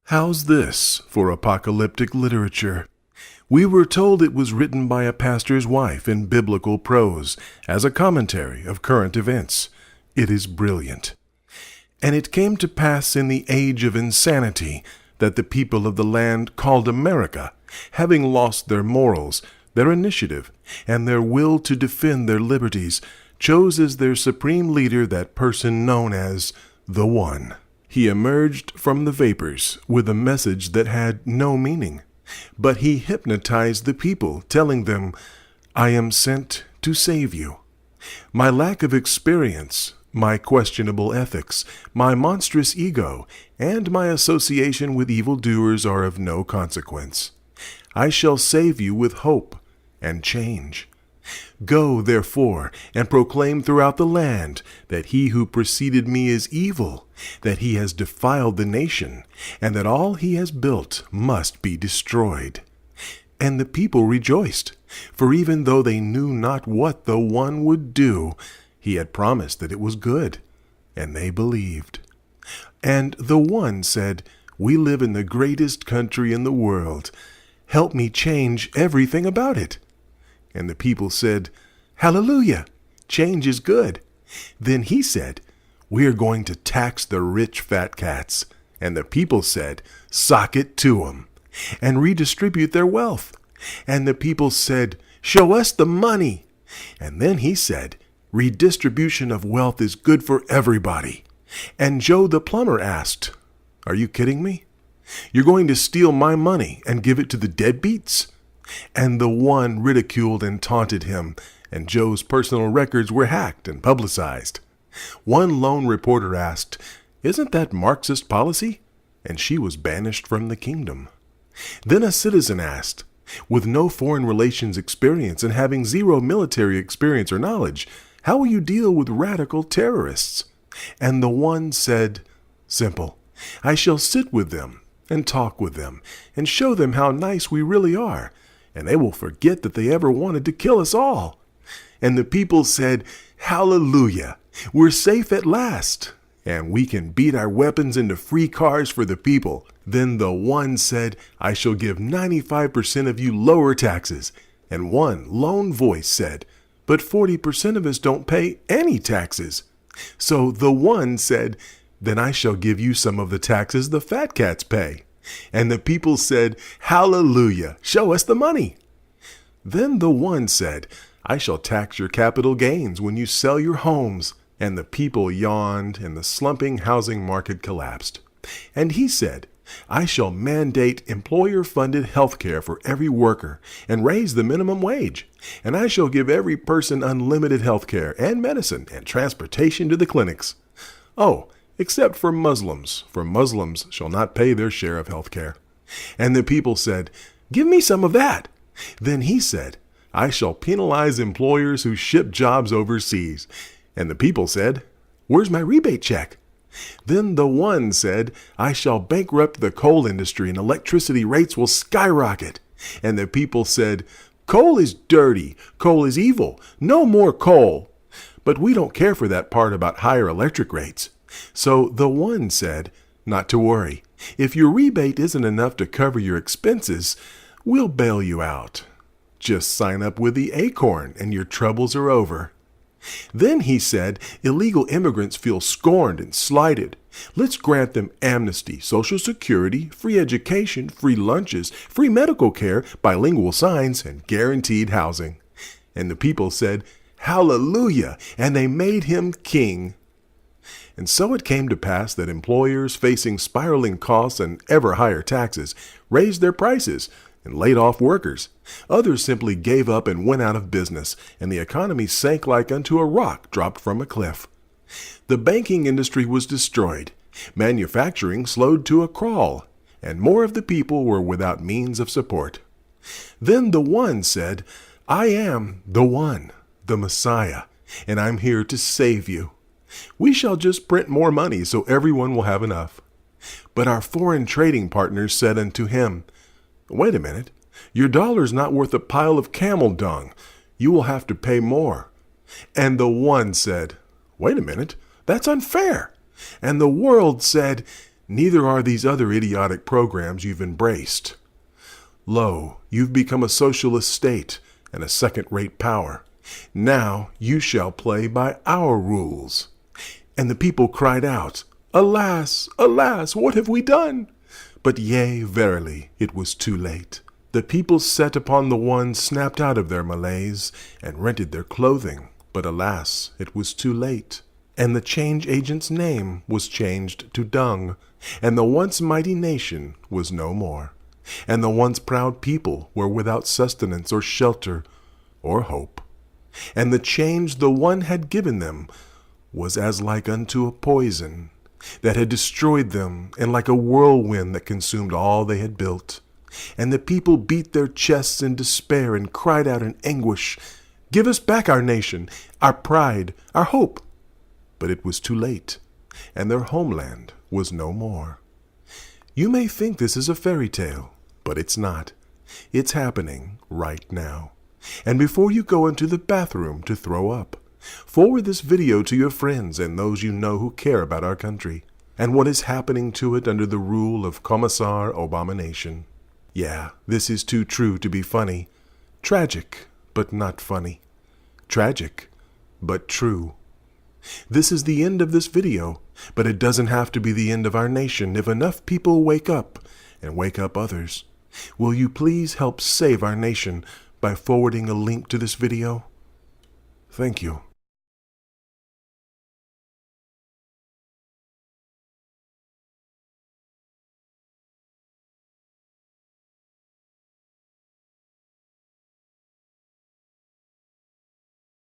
How's this for apocalyptic literature? We were told it was written by a pastor's wife in biblical prose as a commentary of current events. It is brilliant. And it came to pass in the age of insanity that the people of the land called America, having lost their morals, their initiative, and their will to defend their liberties, chose as their supreme leader that person known as the One. He emerged from the vapors with a message that had no meaning, but he hypnotized the people, telling them, "I am sent to save you. My lack of experience, my questionable ethics, my monstrous ego, and my association with evildoers are of no consequence. I shall save you with hope and change. Go, therefore, and proclaim throughout the land that he who preceded me is evil, that he has defiled the nation, and that all he has built must be destroyed." And the people rejoiced, for even though they knew not what the One would do, he had promised that it was good, and they believed. And the One said, "We live in the greatest country in the world. Help me change everything about it." And the people said, "Hallelujah! Change is good." Then he said, "We are going to tax the rich fat cats." And the people said, "Sock it to 'em," and redistribute their wealth. And the people said, "Show us the money." And then he said, "Redistribution of wealth is good for everybody." And Joe the plumber asked, "Are you kidding me? You're going to steal my money and give it to the deadbeats?" And the One ridiculed and taunted him, and Joe's personal records were hacked and publicized. One lone reporter asked, "Isn't that Marxist policy?" And she was banished from the kingdom. Then a citizen asked, "With no foreign relations experience and having zero military experience or knowledge, how will you deal with radical terrorists?" And the One said, "Simple. I shall sit with them and talk with them and show them how nice we really are, and they will forget that they ever wanted to kill us all." And the people said, "Hallelujah! We're safe at last, and we can beat our weapons into free cars for the people." Then the One said, "I shall give 95% of you lower taxes." And one lone voice said, "But 40% of us don't pay any taxes." So the One said, "Then I shall give you some of the taxes the fat cats pay." And the people said, "Hallelujah! Show us the money." Then the One said, "I shall tax your capital gains when you sell your homes." And the people yawned, and the slumping housing market collapsed. And he said, "I shall mandate employer-funded health care for every worker and raise the minimum wage. And I shall give every person unlimited health care and medicine and transportation to the clinics. Oh, except for Muslims shall not pay their share of health care." And the people said, "Give me some of that." Then he said, "I shall penalize employers who ship jobs overseas." And the people said, "Where's my rebate check?" Then the One said, "I shall bankrupt the coal industry and electricity rates will skyrocket." And the people said, "Coal is dirty. Coal is evil. No more coal." But we don't care for that part about higher electric rates. So the One said, "Not to worry. If your rebate isn't enough to cover your expenses, we'll bail you out. Just sign up with the Acorn and your troubles are over." Then he said, "Illegal immigrants feel scorned and slighted. Let's grant them amnesty, Social Security, free education, free lunches, free medical care, bilingual signs, and guaranteed housing." And the people said, "Hallelujah!" And they made him king. And so it came to pass that employers facing spiraling costs and ever higher taxes raised their prices and laid off workers. Others simply gave up and went out of business, and the economy sank like unto a rock dropped from a cliff. The banking industry was destroyed. Manufacturing slowed to a crawl, and more of the people were without means of support. Then the One said, "I am the One, the Messiah, and I'm here to save you. We shall just print more money so everyone will have enough." But our foreign trading partners said unto him, "Wait a minute. Your dollar's not worth a pile of camel dung. You will have to pay more." And the One said, "Wait a minute. That's unfair." And the world said, Neither are these other idiotic programs you've embraced. Lo, you've become a socialist state and a second-rate power. Now you shall play by our rules. And the people cried out, Alas, alas, what have we done? But yea, verily, it was too late. The people set upon the one snapped out of their malaise and rented their clothing, but alas, it was too late. And the change agent's name was changed to dung, and the once mighty nation was no more. And the once proud people were without sustenance or shelter or hope. And the change the one had given them was as like unto a poison that had destroyed them, and like a whirlwind that consumed all they had built. And the people beat their chests in despair and cried out in anguish, Give us back our nation, our pride, our hope. But it was too late, and their homeland was no more. You may think this is a fairy tale, but it's not. It's happening right now. And before you go into the bathroom to throw up, forward this video to your friends and those you know who care about our country, and what is happening to it under the rule of Commissar Abomination. Yeah, this is too true to be funny. Tragic, but not funny. Tragic, but true. This is the end of this video, but it doesn't have to be the end of our nation if enough people wake up and wake up others. Will you please help save our nation by forwarding a link to this video? Thank you.